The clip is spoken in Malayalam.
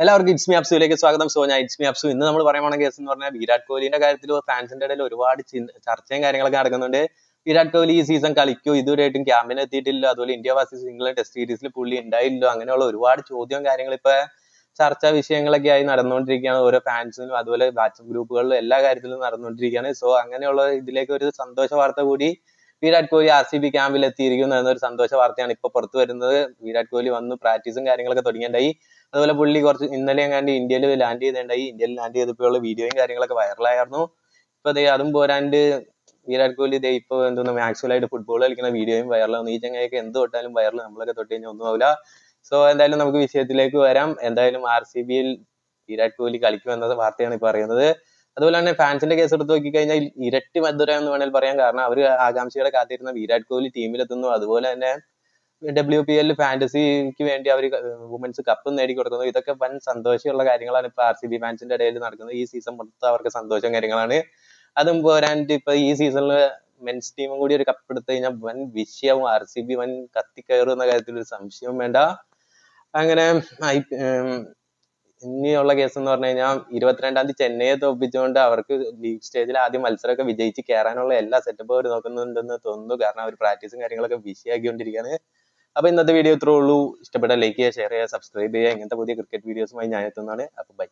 എല്ലാവർക്കും ഇറ്റ്സ് മീ അപ്സുവിലേക്ക് സ്വാഗതം. സോ ഞാൻ ഇറ്റ്സ് മീ അപ്സു. ഇന്ന് നമ്മൾ പറയാൻ പോണ കേസ് എന്ന് പറഞ്ഞാൽ വിരാട് കോഹ്ലിന്റെ കാര്യത്തിൽ ഫാൻസിന്റെ ഇടയിൽ ഒരുപാട് ചർച്ചയും കാര്യങ്ങളൊക്കെ നടക്കുന്നുണ്ട്. വിരാട് കോഹ്ലി ഈ സീസൺ കളിക്കോ, ഇതുവരെയായിട്ടും ക്യാമ്പിന് എത്തിയിട്ടില്ല, അതുപോലെ ഇന്ത്യ വേഴ്സസ് ഇംഗ്ലണ്ട് ടെസ്റ്റ് സീരീസിൽ പുള്ളി ഉണ്ടായില്ലോ, അങ്ങനെയുള്ള ഒരുപാട് ചോദ്യവും കാര്യങ്ങളും ഇപ്പൊ ചർച്ചാ വിഷയങ്ങളൊക്കെ ആയി നടന്നുകൊണ്ടിരിക്കുകയാണ്. ഓരോ ഫാൻസിനും അതുപോലെ വാട്സപ്പ് ഗ്രൂപ്പുകളിലും എല്ലാ കാര്യത്തിലും നടന്നുകൊണ്ടിരിക്കുകയാണ്. സോ അങ്ങനെയുള്ള ഇതിലേക്ക് ഒരു സന്തോഷ വാർത്ത കൂടി, വിരാട് കോഹ്ലി RCB ക്യാമ്പിൽ എത്തിയിരിക്കുന്നു എന്നൊരു സന്തോഷ വാർത്തയാണ് ഇപ്പൊ പുറത്തു വരുന്നത്. വിരാട് കോഹ്ലി വന്നു പ്രാക്ടീസും കാര്യങ്ങളൊക്കെ തുടങ്ങിയിട്ടുണ്ടായി. അതുപോലെ പുള്ളി കുറച്ച് ഇന്നലെ എങ്ങാണ്ട് ഇന്ത്യയിൽ ലാൻഡ് ചെയ്തിട്ടുണ്ടായി. ഇന്ത്യയിൽ ലാൻഡ് ചെയ്തപ്പോഴുള്ള വീഡിയോയും കാര്യങ്ങളൊക്കെ വൈറലായിരുന്നു. ഇപ്പൊ ദേ അതും പോരാണ്ട് വിരാട് കോഹ്ലി ദേ ഇപ്പൊ എന്തോന്ന് മാക്സ്വലായിട്ട് ഫുട്ബോൾ കളിക്കുന്ന വീഡിയോയും വൈറലാവുന്നു. ഈ ചങ്ങയൊക്കെ എന്ത് തൊട്ടാലും വൈറൽ, നമ്മളൊക്കെ തൊട്ട് കഴിഞ്ഞാൽ ഒന്നും ആവില്ല. സോ എന്തായാലും നമുക്ക് വിഷയത്തിലേക്ക് വരാം. എന്തായാലും RCBയിൽ വിരാട് കോഹ്ലി കളിക്കുമെന്നത് വാർത്തയാണ് ഇപ്പൊ അറിയുന്നത്. അതുപോലെ തന്നെ ഫാൻസിന്റെ കേസ് എടുത്ത് നോക്കിക്കഴിഞ്ഞാൽ ഇരട്ടി മധുര എന്ന് വേണമെങ്കിൽ പറയാം. കാരണം അവർ ആകാംക്ഷയോടെ കാത്തിരുന്ന വിരാട് കോഹ്ലി ടീമിലെത്തുന്നു, അതുപോലെ തന്നെ WPL ഫാന്റസിക്ക് വേണ്ടി അവർ വുമൻസ് കപ്പ് നേടിക്കൊടുക്കുന്നു. ഇതൊക്കെ വൻ സന്തോഷമുള്ള കാര്യങ്ങളാണ് ഇപ്പൊ RCB ഫാൻസിന്റെ ഇടയിൽ നടക്കുന്നത്. ഈ സീസൺ മൊത്തം അവർക്ക് സന്തോഷം കാര്യങ്ങളാണ്. അതും പോരാണ്ട് ഇപ്പൊ ഈ സീസണിൽ മെൻസ് ടീമും കൂടി ഒരു കപ്പ് എടുത്തു കഴിഞ്ഞാൽ വൻ വിഷയവും, RCB വൻ കത്തിക്കയറും എന്ന കാര്യത്തിൽ ഒരു സംശയവും വേണ്ട. അങ്ങനെ ഇനിയുള്ള കേസ് എന്ന് പറഞ്ഞു കഴിഞ്ഞാൽ 22-ാം തീയതി ചെന്നൈയെ തോൽപ്പിച്ചുകൊണ്ട് അവർക്ക് ലീഗ് സ്റ്റേജിൽ ആദ്യം മത്സരമൊക്കെ വിജയിച്ച് കയറാനുള്ള എല്ലാ സെറ്റപ്പും അവർ നോക്കുന്നുണ്ടെന്ന് തോന്നുന്നു. കാരണം അവർ പ്രാക്ടീസും കാര്യങ്ങളൊക്കെ ബിസിയാക്കിക്കൊണ്ടിരിക്കുകയാണ്. അപ്പൊ ഇന്നത്തെ വീഡിയോ ഇത്രേ ഉള്ളൂ. ഇഷ്ടപ്പെട്ട ലൈക്ക് ചെയ്യുക, ഷെയർ ചെയ്യുക, സബ്സ്ക്രൈബ് ചെയ്യുക. ഇങ്ങനത്തെ പുതിയ ക്രിക്കറ്റ് വീഡിയോസുമായി ഞാൻ എത്തുന്നതാണ്. അപ്പൊ ബൈ.